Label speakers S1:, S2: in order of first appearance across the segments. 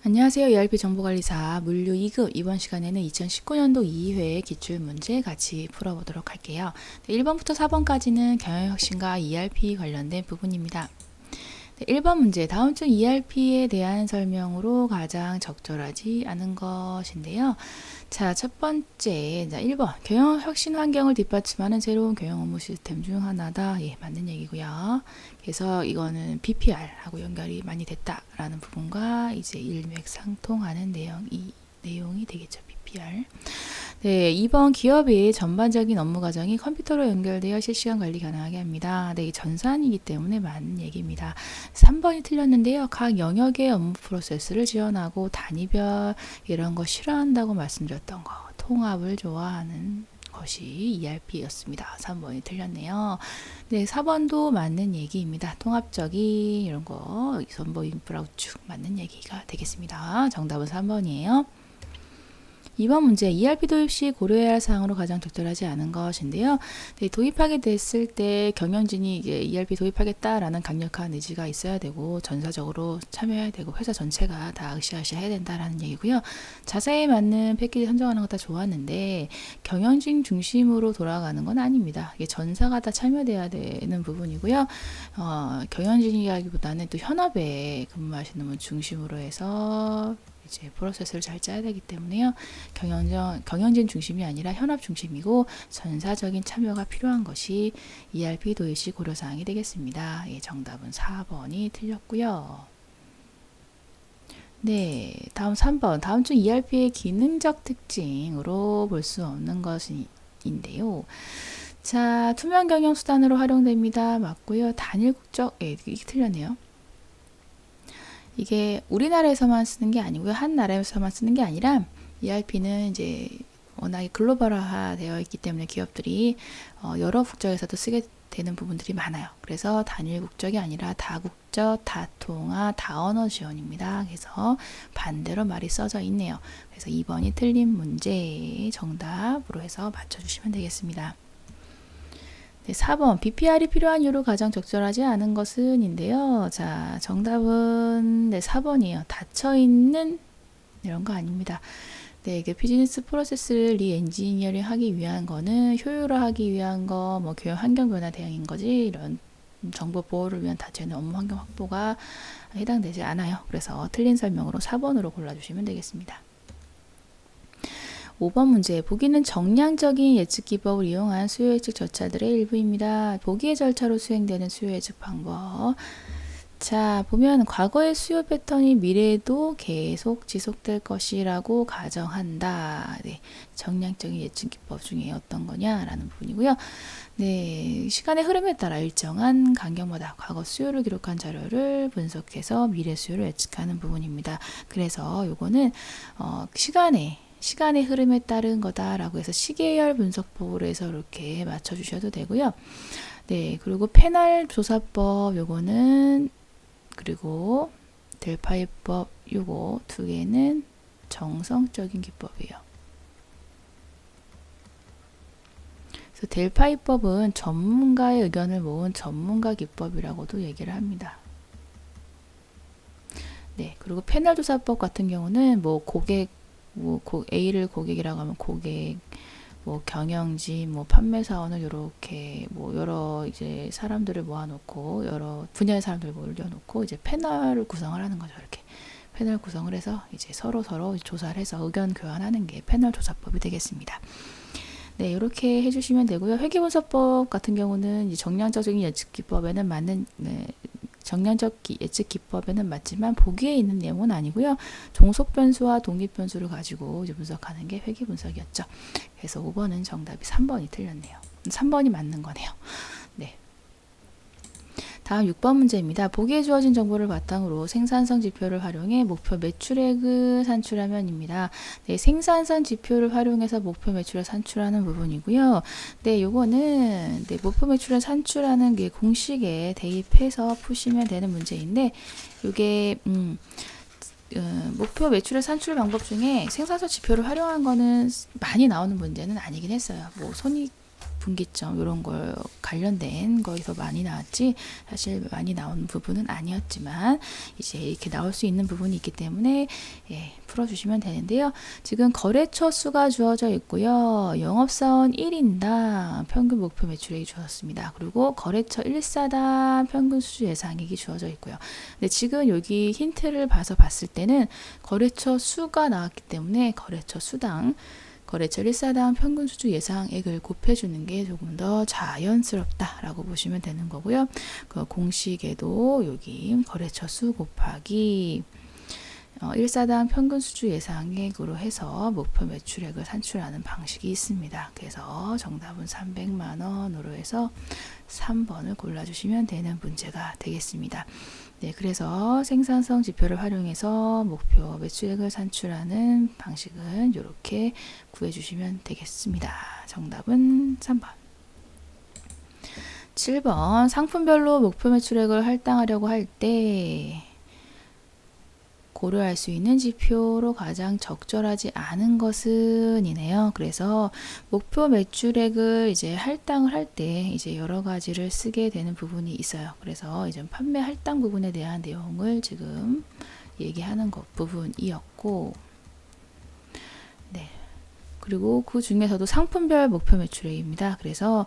S1: 안녕하세요. ERP 정보관리사 물류 2급 이번 시간에는 2019년도 2회 기출문제 같이 풀어보도록 할게요. 1번부터 4번까지는 경영혁신과 ERP 관련된 부분입니다. 1번 문제, 다음 중 ERP에 대한 설명으로 가장 적절하지 않은 것인데요. 자, 첫 번째, 1번. 경영 혁신 환경을 뒷받침하는 새로운 경영 업무 시스템 중 하나다. 예, 맞는 얘기고요. 그래서 이거는 BPR하고 연결이 많이 됐다라는 부분과 이제 일맥상통하는 내용이 되겠죠. BPR. 네, 2번 기업의 전반적인 업무 과정이 컴퓨터로 연결되어 실시간 관리 가능하게 합니다. 네, 이 전산이기 때문에 맞는 얘기입니다. 3번이 틀렸는데요. 각 영역의 업무 프로세스를 지원하고 단위별 이런 거 싫어한다고 말씀드렸던 거. 통합을 좋아하는 것이 ERP였습니다. 3번이 틀렸네요. 네, 4번도 맞는 얘기입니다. 통합적인 이런 거, 선보 인프라 우측 맞는 얘기가 되겠습니다. 정답은 3번이에요. 2번 문제, ERP 도입 시 고려해야 할 사항으로 가장 적절하지 않은 것인데요. 네, 도입하게 됐을 때 경영진이 이제 ERP 도입하겠다라는 강력한 의지가 있어야 되고 전사적으로 참여해야 되고 회사 전체가 다 으쌰으쌰 해야 된다라는 얘기고요. 자사에 맞는 패키지 선정하는 거 다 좋았는데 경영진 중심으로 돌아가는 건 아닙니다. 이게 전사가 다 참여돼야 되는 부분이고요. 경영진이라기보다는 또 현업에 근무하시는 분 중심으로 해서 이제 프로세스를 잘 짜야 되기 때문에요. 경영진 중심이 아니라 현업 중심이고 전사적인 참여가 필요한 것이 ERP 도입 시 고려사항이 되겠습니다. 예, 정답은 4번이 틀렸고요. 네, 다음 3번. 다음 중 ERP의 기능적 특징으로 볼 수 없는 것인데요. 자, 투명 경영 수단으로 활용됩니다. 맞고요. 단일 국적, 예, 이게 틀렸네요. 이게 우리나라에서만 쓰는 게 아니고요. 한 나라에서만 쓰는 게 아니라 ERP는 이제 워낙에 글로벌화 되어 있기 때문에 기업들이 여러 국적에서도 쓰게 되는 부분들이 많아요. 그래서 단일 국적이 아니라 다국적, 다통화, 다언어 지원입니다. 그래서 반대로 말이 써져 있네요. 그래서 2번이 틀린 문제 정답으로 해서 맞춰주시면 되겠습니다. 네, 4번 BPR이 필요한 이유로 가장 적절하지 않은 것은 인데요. 자, 정답은 네, 4번이에요. 닫혀있는 이런 거 아닙니다. 네, 이게 비즈니스 프로세스를 리엔지니어링 하기 위한 거는 효율화하기 위한 거, 뭐 교육 환경 변화 대응인 거지 이런 정보 보호를 위한 닫혀있는 업무 환경 확보가 해당되지 않아요. 그래서 틀린 설명으로 4번으로 골라주시면 되겠습니다. 5번 문제, 보기는 정량적인 예측 기법을 이용한 수요 예측 절차들의 일부입니다. 보기의 절차로 수행되는 수요 예측 방법. 자, 보면 과거의 수요 패턴이 미래에도 계속 지속될 것이라고 가정한다. 네, 정량적인 예측 기법 중에 어떤 거냐라는 부분이고요. 네, 시간의 흐름에 따라 일정한 간격마다 과거 수요를 기록한 자료를 분석해서 미래 수요를 예측하는 부분입니다. 그래서 요거는 시간의 흐름에 따른 거다라고 해서 시계열 분석법으로 해서 이렇게 맞춰주셔도 되고요. 네, 그리고 패널 조사법 요거는 그리고 델파이법 요거 두 개는 정성적인 기법이에요. 그래서 델파이법은 전문가의 의견을 모은 전문가 기법이라고도 얘기를 합니다. 네, 그리고 패널 조사법 같은 경우는 뭐 A를 고객이라고 하면 고객, 뭐 경영진, 뭐 판매사원을 이렇게 뭐 여러 이제 사람들을 모아놓고 여러 분야의 사람들을 몰려놓고 이제 패널을 구성을 하는 거죠. 이렇게 패널 구성을 해서 이제 서로 조사를 해서 의견 교환하는 게 패널 조사법이 되겠습니다. 네, 이렇게 해주시면 되고요. 회계분석법 같은 경우는 이제 정량적인 예측 기법에는 맞는 정량적 예측 기법에는 맞지만 보기에 있는 내용은 아니고요. 종속 변수와 독립 변수를 가지고 이제 분석하는 게 회계 분석이었죠. 그래서 5번은 정답이 3번이 틀렸네요. 3번이 맞는 거네요. 네. 다음 6번 문제입니다. 보기에 주어진 정보를 바탕으로 생산성 지표를 활용해 목표 매출액을 산출하면입니다. 네, 생산성 지표를 활용해서 목표 매출을 산출하는 부분이고요. 네, 요거는 네, 목표 매출을 산출하는 게 공식에 대입해서 푸시면 되는 문제인데, 요게 목표 매출의 산출 방법 중에 생산성 지표를 활용한 거는 많이 나오는 문제는 아니긴 했어요. 뭐 분기점 이런 걸 관련된 거에서 많이 나왔지 사실 많이 나온 부분은 아니었지만 이제 이렇게 나올 수 있는 부분이 있기 때문에 풀어주시면 되는데요. 지금 거래처 수가 주어져 있고요. 영업사원 1인당 평균 목표 매출액이 주어졌습니다. 그리고 거래처 1사당 평균 수주 예상액이 주어져 있고요. 근데 지금 여기 힌트를 봐서 봤을 때는 거래처 수가 나왔기 때문에 거래처 수당 거래처 1사당 평균 수주 예상액을 곱해주는 게 조금 더 자연스럽다라고 보시면 되는 거고요. 그 공식에도 여기 거래처 수 곱하기 1사당 평균 수주 예상액으로 해서 목표 매출액을 산출하는 방식이 있습니다. 그래서 정답은 300만 원으로 해서 3번을 골라주시면 되는 문제가 되겠습니다. 네, 그래서 생산성 지표를 활용해서 목표 매출액을 산출하는 방식은 이렇게 구해주시면 되겠습니다. 정답은 3번. 7번 상품별로 목표 매출액을 할당하려고 할 때 고려할 수 있는 지표로 가장 적절하지 않은 것은 이네요. 그래서 목표 매출액을 이제 할당을 할 때 이제 여러 가지를 쓰게 되는 부분이 있어요. 그래서 이제 판매 할당 부분에 대한 내용을 지금 얘기하는 것 부분이었고, 네. 그리고 그 중에서도 상품별 목표 매출액입니다. 그래서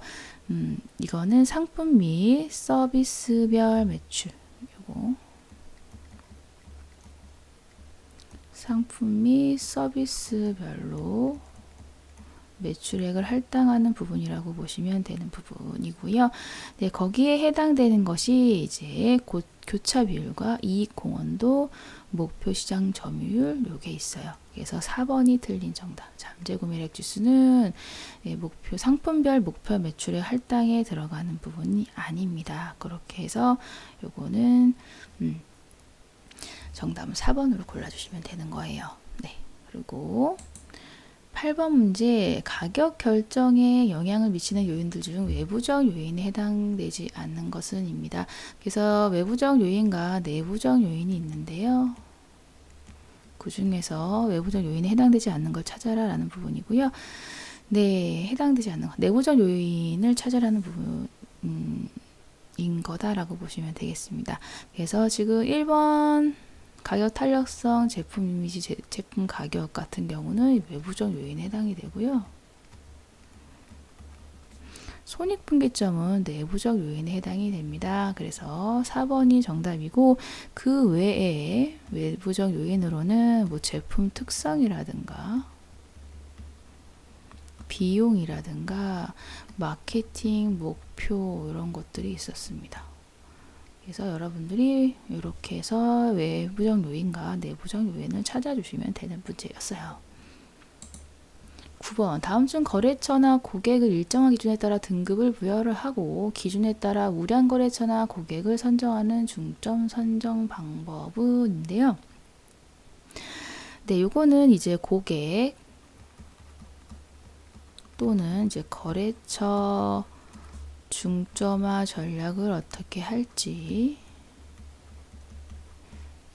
S1: 이거는 상품 및 서비스별 매출. 요거. 상품 및 서비스별로 매출액을 할당하는 부분이라고 보시면 되는 부분이고요. 네, 거기에 해당되는 것이 이제 교차 비율과 이익 공헌도 목표 시장 점유율 요게 있어요. 그래서 4번이 틀린 정답. 잠재 구매력 지수는 목표 상품별 목표 매출액 할당에 들어가는 부분이 아닙니다. 그렇게 해서 요거는 정답은 4번으로 골라주시면 되는 거예요. 네. 그리고 8번 문제 가격 결정에 영향을 미치는 요인들 중 외부적 요인에 해당되지 않는 것은 입니다. 그래서 외부적 요인과 내부적 요인이 있는데요. 그 중에서 외부적 요인에 해당되지 않는 걸 찾아라 라는 부분이고요. 네, 해당되지 않는 것. 내부적 요인을 찾아라는 부분인 거다라고 보시면 되겠습니다. 그래서 지금 1번 가격 탄력성, 제품 이미지, 제품 가격 같은 경우는 외부적 요인에 해당이 되고요. 손익분기점은 내부적 요인에 해당이 됩니다. 그래서 4번이 정답이고 그 외에 외부적 요인으로는 뭐 제품 특성이라든가 비용이라든가 마케팅 목표 이런 것들이 있었습니다. 그래서 여러분들이 이렇게 해서 외부적 요인과 내부적 요인을 찾아주시면 되는 문제였어요. 9번 다음 중 거래처나 고객을 일정한 기준에 따라 등급을 부여를 하고 기준에 따라 우량 거래처나 고객을 선정하는 중점 선정 방법인데요. 네, 요거는 이제 고객 또는 이제 거래처 중점화 전략을 어떻게 할지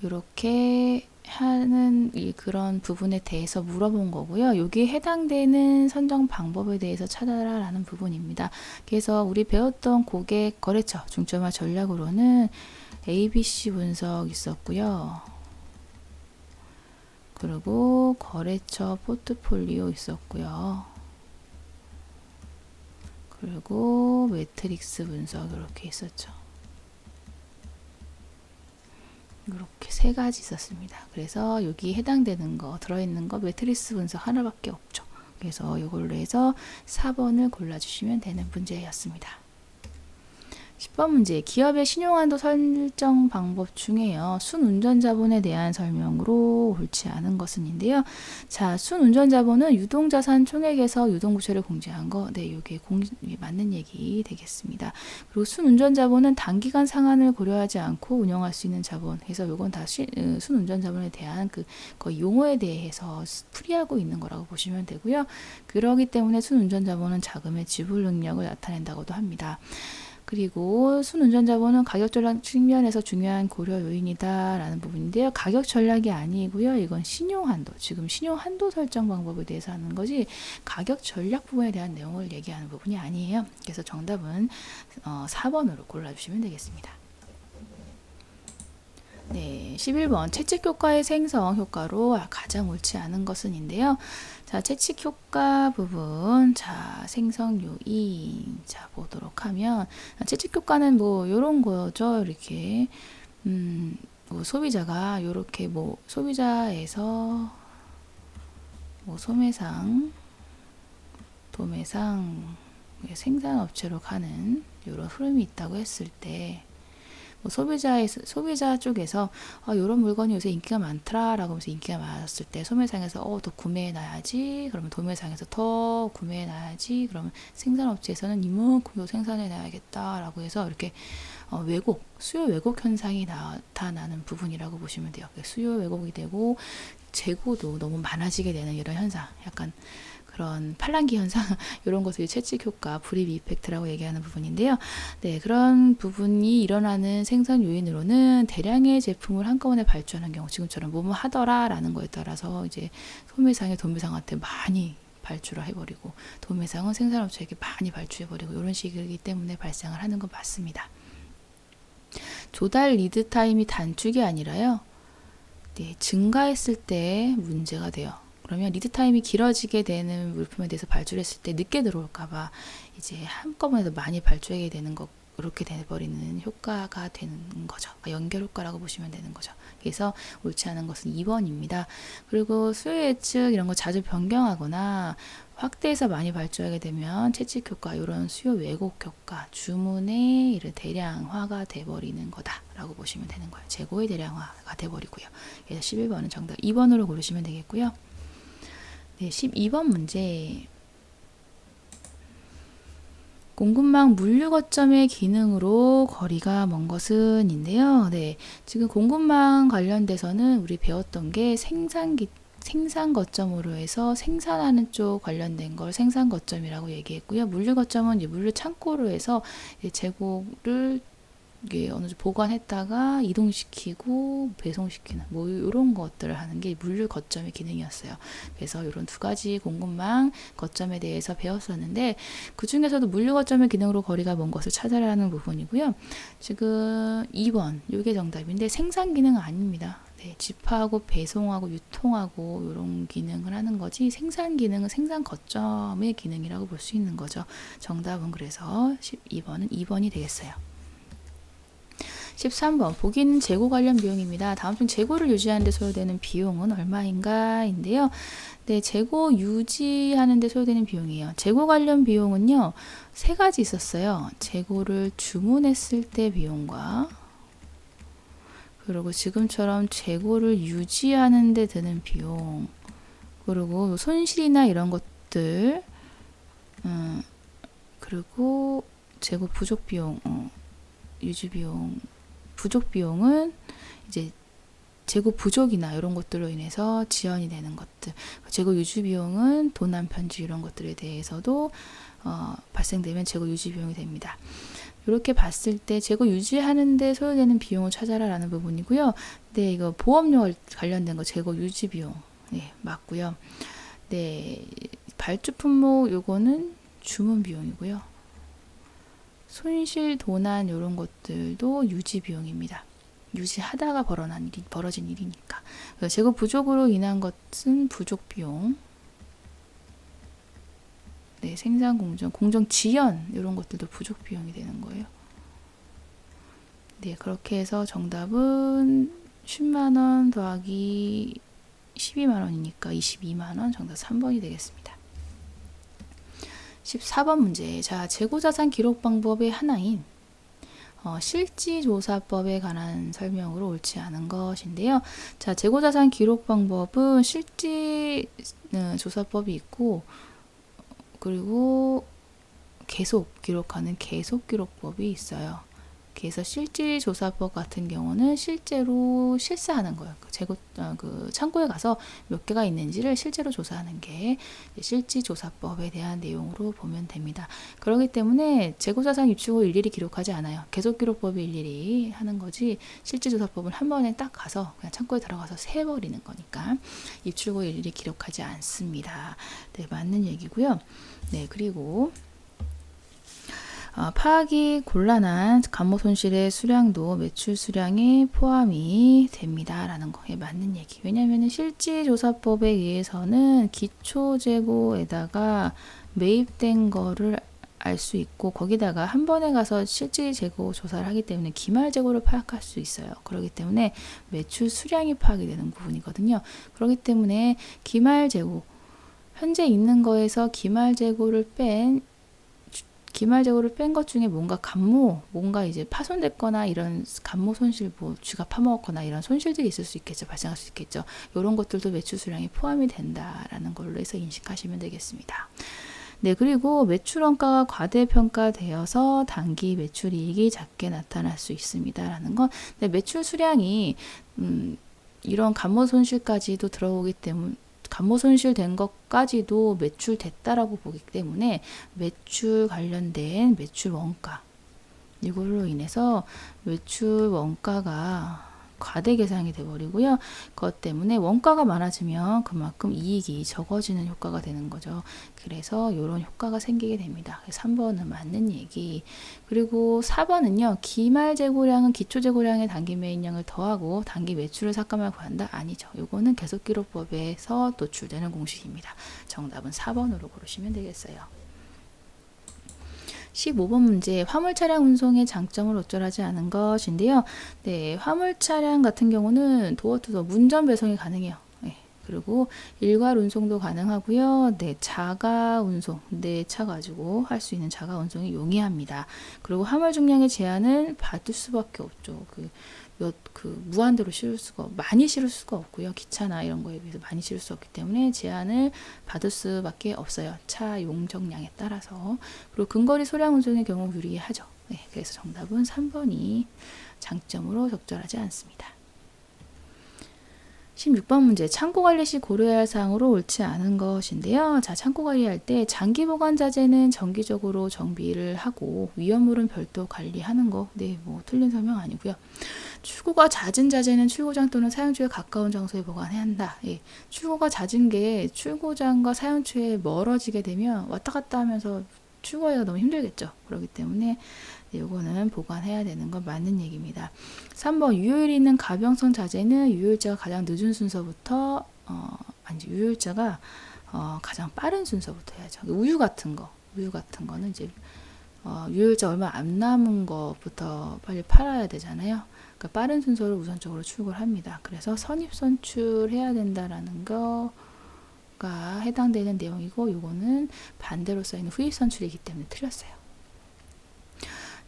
S1: 이렇게 하는 그런 부분에 대해서 물어본 거고요. 여기에 해당되는 선정 방법에 대해서 찾아라 라는 부분입니다. 그래서 우리 배웠던 고객 거래처 중점화 전략으로는 ABC 분석 있었고요. 그리고 거래처 포트폴리오 있었고요. 그리고 매트릭스 분석 이렇게 있었죠. 이렇게 세 가지 있었습니다. 그래서 여기 해당되는 거 들어있는 거 매트릭스 분석 하나밖에 없죠. 그래서 이걸로 해서 4번을 골라주시면 되는 문제였습니다. 10번 문제 기업의 신용한도 설정 방법 중에요. 순운전자본에 대한 설명으로 옳지 않은 것은인데요. 자, 순운전자본은 유동자산 총액에서 유동부채를 공제한 거. 네, 이게 맞는 얘기 되겠습니다. 그리고 순운전자본은 단기간 상한을 고려하지 않고 운영할 수 있는 자본. 그래서 이건 다 순운전자본에 대한 거의 용어에 대해서 풀이하고 있는 거라고 보시면 되고요. 그러기 때문에 순운전자본은 자금의 지불 능력을 나타낸다고도 합니다. 그리고 순운전자번호는 가격 전략 측면에서 중요한 고려 요인이다라는 부분인데요. 가격 전략이 아니고요. 이건 신용한도, 지금 신용한도 설정 방법에 대해서 하는 거지 가격 전략 부분에 대한 내용을 얘기하는 부분이 아니에요. 그래서 정답은 4번으로 골라주시면 되겠습니다. 네, 11번 채찍 효과의 생성 효과로 가장 옳지 않은 것은인데요. 자, 채찍 효과 부분, 자, 생성 요인, 자, 보도록 하면, 채찍 효과는 뭐, 요런 거죠. 이렇게, 뭐 소비자가 요렇게 뭐, 소비자에서, 뭐, 소매상, 도매상, 생산업체로 가는 요런 흐름이 있다고 했을 때, 뭐 소비자 쪽에서 이런 물건이 요새 인기가 많더라라고 하면서 인기가 많았을 때 소매상에서 더 구매해놔야지, 그러면 도매상에서 더 구매해놔야지, 그러면 생산업체에서는 이만큼 더 생산해놔야겠다라고 해서 이렇게 수요 왜곡 현상이 나타나는 부분이라고 보시면 돼요. 수요 왜곡이 되고 재고도 너무 많아지게 되는 이런 현상, 약간 그런 팔랑기 현상 이런 것을 채찍 효과, 불이익 이펙트라고 얘기하는 부분인데요. 네, 그런 부분이 일어나는 생산 요인으로는 대량의 제품을 한꺼번에 발주하는 경우, 지금처럼 뭐뭐 하더라라는 거에 따라서 이제 소매상이 도매상한테 많이 발주를 해버리고 도매상은 생산업체에게 많이 발주해버리고 이런 식이기 때문에 발생을 하는 건 맞습니다. 조달 리드 타임이 단축이 아니라요, 네, 증가했을 때 문제가 돼요. 그러면 리드 타임이 길어지게 되는 물품에 대해서 발주를 했을 때 늦게 들어올까봐 이제 한꺼번에 많이 발주하게 되는 거, 그렇게 돼버리는 효과가 되는 거죠. 연결 효과라고 보시면 되는 거죠. 그래서 옳지 않은 것은 2번입니다. 그리고 수요 예측 이런 거 자주 변경하거나 확대해서 많이 발주하게 되면 채찍 효과, 이런 수요 왜곡 효과, 주문의 이런 대량화가 돼버리는 거다라고 보시면 되는 거예요. 재고의 대량화가 돼버리고요. 그래서 11번은 정답 2번으로 고르시면 되겠고요. 네, 12번 문제. 공급망 물류 거점의 기능으로 거리가 먼 것은 인데요. 네, 지금 공급망 관련돼서는 우리 배웠던 게 생산 거점으로 해서 생산하는 쪽 관련된 걸 생산 거점이라고 얘기했고요. 물류 거점은 이제 물류 창고로 해서 재고를 이게 어느 정도 보관했다가 이동시키고 배송시키는 뭐 이런 것들을 하는 게 물류 거점의 기능이었어요. 그래서 이런 두 가지 공급망 거점에 대해서 배웠었는데, 그 중에서도 물류 거점의 기능으로 거리가 먼 것을 찾아라는 부분이고요. 지금 2번 이게 정답인데 생산 기능은 아닙니다. 네, 집하고 배송하고 유통하고 이런 기능을 하는 거지, 생산 기능은 생산 거점의 기능이라고 볼 수 있는 거죠. 정답은 그래서 12번은 2번이 되겠어요. 13번 보기는 재고 관련 비용입니다. 다음 중 재고를 유지하는 데 소요되는 비용은 얼마인가 인데요. 네, 재고 유지하는 데 소요되는 비용이에요. 재고 관련 비용은요, 세 가지 있었어요. 재고를 주문했을 때 비용과, 그리고 지금처럼 재고를 유지하는 데 드는 비용, 그리고 손실이나 이런 것들, 그리고 재고 부족 비용, 유지 비용, 부족 비용은 이제 재고 부족이나 이런 것들로 인해서 지연이 되는 것들, 재고 유지 비용은 도난 편지 이런 것들에 대해서도 발생되면 재고 유지 비용이 됩니다. 이렇게 봤을 때 재고 유지하는데 소요되는 비용을 찾아라라는 부분이고요. 네, 이거 보험료 관련된 거 재고 유지 비용, 네, 맞고요. 네, 발주 품목 요거는 주문 비용이고요. 손실, 도난 이런 것들도 유지 비용입니다. 유지하다가 벌어진 일이니까. 재고 부족으로 인한 것은 부족 비용. 네, 생산 공정 지연 이런 것들도 부족 비용이 되는 거예요. 네, 그렇게 해서 정답은 10만 원 더하기 12만 원이니까 22만 원, 정답 3번이 되겠습니다. 14번 문제. 자, 재고자산 기록 방법의 하나인 실지조사법에 관한 설명으로 옳지 않은 것인데요. 자, 재고자산 기록 방법은 실지조사법이 있고, 그리고 계속 기록하는 계속 기록법이 있어요. 그래서 실지조사법 같은 경우는 실제로 실사하는 거예요. 그 창고에 가서 몇 개가 있는지를 실제로 조사하는 게 실지조사법에 대한 내용으로 보면 됩니다. 그렇기 때문에 재고자산 입출고 일일이 기록하지 않아요. 계속기록법이 일일이 하는 거지 실지조사법은 한 번에 딱 가서 그냥 창고에 들어가서 세버리는 거니까 입출고 일일이 기록하지 않습니다. 네, 맞는 얘기고요. 네, 그리고 파악이 곤란한 감모 손실의 수량도 매출 수량에 포함이 됩니다. 라는 거에 맞는 얘기. 왜냐하면 실지조사법에 의해서는 기초재고에다가 매입된 거를 알 수 있고 거기다가 한 번에 가서 실지재고 조사를 하기 때문에 기말재고를 파악할 수 있어요. 그렇기 때문에 매출 수량이 파악이 되는 부분이거든요. 그렇기 때문에 기말재고 현재 있는 거에서 기말재고를 뺀 것 중에 뭔가 이제 파손됐거나 이런 감모 손실, 쥐가 파먹었거나 이런 손실들이 있을 수 있겠죠. 발생할 수 있겠죠. 이런 것들도 매출 수량이 포함이 된다라는 걸로 해서 인식하시면 되겠습니다. 네, 그리고 매출 원가가 과대평가되어서 단기 매출 이익이 작게 나타날 수 있습니다라는 건 매출 수량이 이런 감모 손실까지도 들어오기 때문에 감모 손실된 것까지도 매출됐다라고 보기 때문에 매출 관련된 매출 원가 이걸로 인해서 매출 원가가 과대 계상이 돼버리고요. 그것 때문에 원가가 많아지면 그만큼 이익이 적어지는 효과가 되는 거죠. 그래서 이런 효과가 생기게 됩니다. 3번은 맞는 얘기. 그리고 4번은요. 기말 재고량은 기초 재고량의 단기 매입량을 더하고 단기 매출을 삭감하여 구한다? 아니죠. 이거는 계속기록법에서 노출되는 공식입니다. 정답은 4번으로 고르시면 되겠어요. 15번 문제, 화물 차량 운송의 장점을 어쩌라지 않은 것인데요. 네, 화물 차량 같은 경우는 도어투도어 문전 배송이 가능해요. 네, 그리고 일괄 운송도 가능하고요. 네, 자가 운송, 네 차 가지고 할 수 있는 자가 운송이 용이합니다. 그리고 화물 중량의 제한을 받을 수밖에 없죠. 무한대로 많이 실을 수가 없고요. 기차나 이런 거에 비해서 많이 실을 수 없기 때문에 제한을 받을 수밖에 없어요. 차 용적량에 따라서. 그리고 근거리 소량 운송의 경우 유리하죠. 네, 그래서 정답은 3번이 장점으로 적절하지 않습니다. 16번 문제, 창고 관리 시 고려해야 할 사항으로 옳지 않은 것인데요. 자, 창고 관리할 때 장기 보관 자재는 정기적으로 정비를 하고 위험물은 별도 관리하는 거. 네, 틀린 설명 아니고요. 출고가 잦은 자재는 출고장 또는 사용처에 가까운 장소에 보관해야 한다. 예, 출고가 잦은 게 출고장과 사용처에 멀어지게 되면 왔다 갔다 하면서 출고하기가 너무 힘들겠죠. 그렇기 때문에 이거는 보관해야 되는 건 맞는 얘기입니다. 3번, 유효율이 있는 가병성 자재는 유효일자가 가장 늦은 순서부터 유효일자가 가장 빠른 순서부터 해야죠. 우유 같은 거는 이제 유효일자 얼마 안 남은 것부터 빨리 팔아야 되잖아요. 그러니까 빠른 순서로 우선적으로 출고를 합니다. 그래서 선입선출해야 된다라는 거가 해당되는 내용이고, 요거는 반대로 써있는 후입선출이기 때문에 틀렸어요.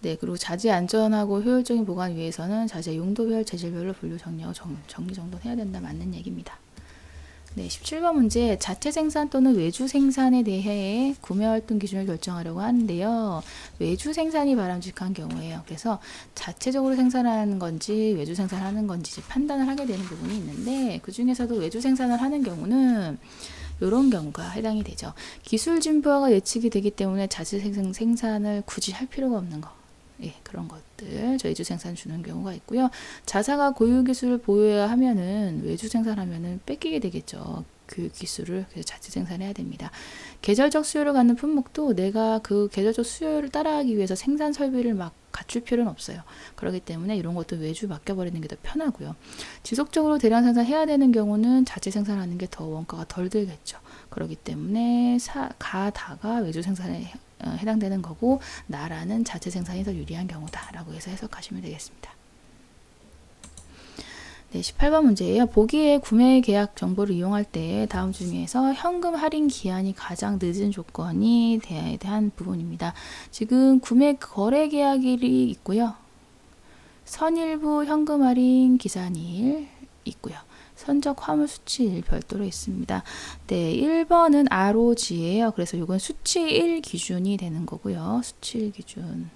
S1: 네, 그리고 자재 안전하고 효율적인 보관 위해서는 자재 용도별, 재질별로 분류 정리하고 정리정돈해야 된다. 맞는 얘기입니다. 네, 17번 문제, 자체 생산 또는 외주 생산에 대해 구매 활동 기준을 결정하려고 하는데요. 외주 생산이 바람직한 경우에요. 그래서 자체적으로 생산하는 건지 외주 생산하는 건지 판단을 하게 되는 부분이 있는데, 그 중에서도 외주 생산을 하는 경우는 이런 경우가 해당이 되죠. 기술 진보화가 예측이 되기 때문에 자체 생산을 굳이 할 필요가 없는 거. 예, 그런 것들 외주 생산 주는 경우가 있고요. 자사가 고유 기술을 보유해야 하면은 외주 생산하면은 뺏기게 되겠죠. 그 기술을. 그래서 자체 생산해야 됩니다. 계절적 수요를 갖는 품목도 내가 그 계절적 수요를 따라하기 위해서 생산 설비를 막 갖출 필요는 없어요. 그렇기 때문에 이런 것도 외주 맡겨버리는 게 더 편하고요. 지속적으로 대량 생산해야 되는 경우는 자체 생산하는 게 더 원가가 덜 들겠죠. 그렇기 때문에 다가 외주 생산에 해당되는 거고, 나라는 자체 생산이 더 유리한 경우다라고 해서 해석하시면 되겠습니다. 네, 18번 문제예요. 보기에 구매 계약 정보를 이용할 때 다음 중에서 현금 할인 기한이 가장 늦은 조건이 대한 부분입니다. 지금 구매 거래 계약일이 있고요. 선일부 현금 할인 기산일 있고요. 선적 화물 수치일 별도로 있습니다. 네, 1번은 ROG예요. 그래서 이건 수치일 기준이 되는 거고요. 수치일 기준.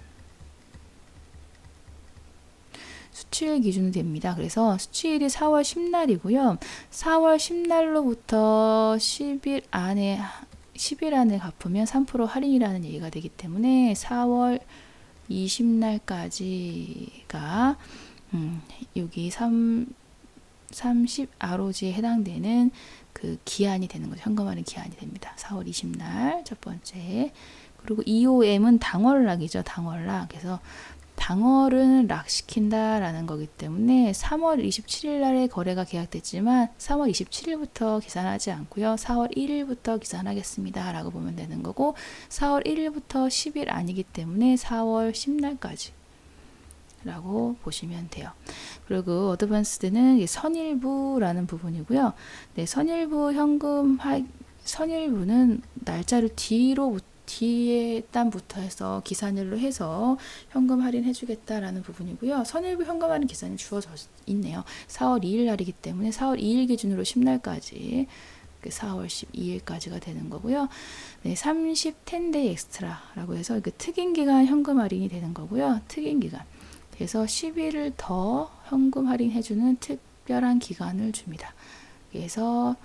S1: 수취일 기준이 됩니다. 그래서 수취일이 4월 10날이고요. 4월 10날로부터 10일 안에 갚으면 3% 할인이라는 얘기가 되기 때문에 4월 20날까지가 여기 30 ROG에 해당되는 그 기한이 되는 거죠. 현금 할인 기한이 됩니다. 4월 20날 첫 번째. 그리고 EOM은 당월락이죠. 당월락. 그래서 당월은 락시킨다라는 거기 때문에 3월 27일 날에 거래가 계약됐지만 3월 27일부터 계산하지 않고요. 4월 1일부터 계산하겠습니다. 라고 보면 되는 거고 4월 1일부터 10일 아니기 때문에 4월 10날까지 라고 보시면 돼요. 그리고 어드밴스드는 선일부라는 부분이고요. 네, 선일부는 날짜를 뒤에 딴부터 해서 기산일로 해서 현금 할인해 주겠다라는 부분이고요. 선일부 현금 할인 기산이 주어져 있네요. 4월 2일 날이기 때문에 4월 2일 기준으로 10날까지 4월 12일까지가 되는 거고요. 네, 30 10데이 엑스트라라고 해서 그 특인 기간 현금 할인이 되는 거고요. 특인 기간. 그래서 10일을 더 현금 할인해주는 특별한 기간을 줍니다. 그래서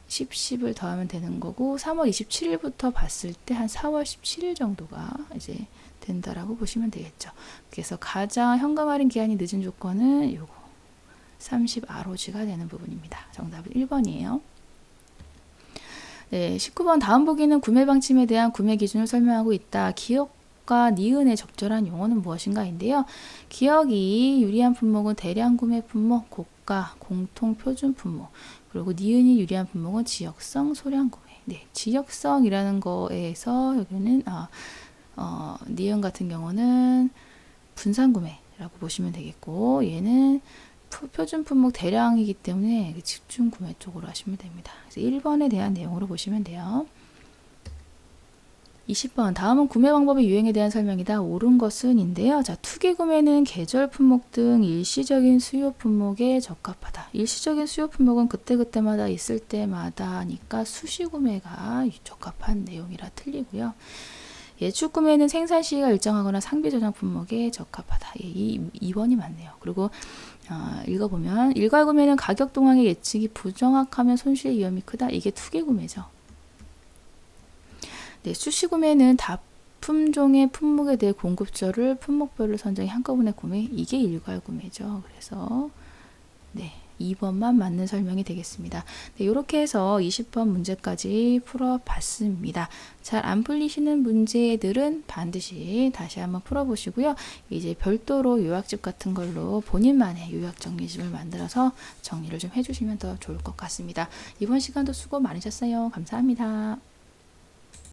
S1: 10을 더하면 되는 거고 3월 27일부터 봤을 때 한 4월 17일 정도가 이제 된다라고 보시면 되겠죠. 그래서 가장 현금 할인 기한이 늦은 조건은 요거 30 ROG가 되는 부분입니다. 정답은 1번이에요. 네, 19번 다음 보기는 구매 방침에 대한 구매 기준을 설명하고 있다. 기억과 니은의 적절한 용어는 무엇인가인데요. 기억이 유리한 품목은 대량 구매 품목, 고가, 공통 표준 품목. 그리고 니은이 유리한 품목은 지역성, 소량 구매. 네, 지역성이라는 거에서 여기는 니은 같은 경우는 분산 구매라고 보시면 되겠고, 얘는 표준 품목 대량이기 때문에 집중 구매 쪽으로 하시면 됩니다. 그래서 1번에 대한 내용으로 보시면 돼요. 20번 다음은 구매 방법의 유행에 대한 설명이다. 옳은 것은 인데요. 자, 투기 구매는 계절 품목 등 일시적인 수요 품목에 적합하다. 일시적인 수요 품목은 그때그때마다 있을 때마다니까 수시 구매가 적합한 내용이라 틀리고요. 예측 구매는 생산 시기가 일정하거나 상비 저장 품목에 적합하다. 예, 2번이 맞네요. 그리고 읽어보면 일괄 구매는 가격 동향의 예측이 부정확하면 손실 위험이 크다. 이게 투기 구매죠. 네, 수시 구매는 품종의 품목에 대해 공급처를 품목별로 선정해 한꺼번에 구매. 이게 일괄 구매죠. 그래서 네, 2번만 맞는 설명이 되겠습니다. 네, 이렇게 해서 20번 문제까지 풀어봤습니다. 잘 안 풀리시는 문제들은 반드시 다시 한번 풀어보시고요. 이제 별도로 요약집 같은 걸로 본인만의 요약 정리집을 만들어서 정리를 좀 해주시면 더 좋을 것 같습니다. 이번 시간도 수고 많으셨어요. 감사합니다.